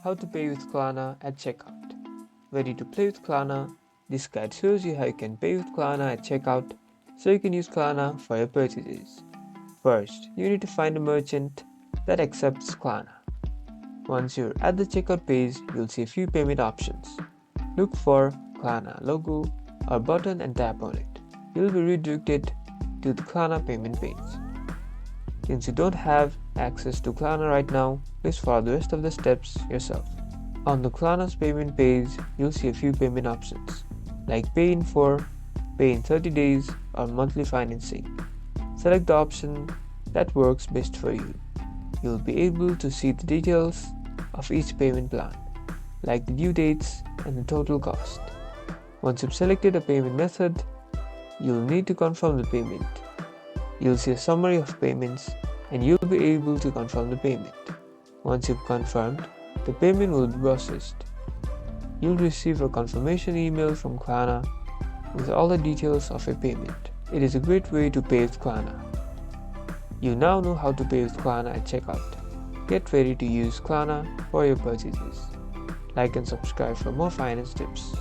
How to pay with Klarna at checkout. Ready to play with Klarna? This guide shows you how you can pay with Klarna at checkout so you can use Klarna for your purchases. First, you need to find a merchant that accepts Klarna. Once you're at the checkout page, you'll see a few payment options. Look for Klarna logo or button and tap on it. You'll be redirected to the Klarna payment page. Since you don't have access to Klarna right now, please follow the rest of the steps yourself. On the Klarna's payment page, you'll see a few payment options, like Pay in 4, Pay in 30 days, or Monthly Financing. Select the option that works best for you. You'll be able to see the details of each payment plan, like the due dates and the total cost. Once you've selected a payment method, you'll need to confirm the payment. You'll see a summary of payments and you'll be able to confirm the payment. Once you've confirmed, the payment will be processed. You'll receive a confirmation email from Klarna with all the details of your payment. It is a great way to pay with Klarna. You now know how to pay with Klarna at checkout. Get ready to use Klarna for your purchases. Like and subscribe for more finance tips.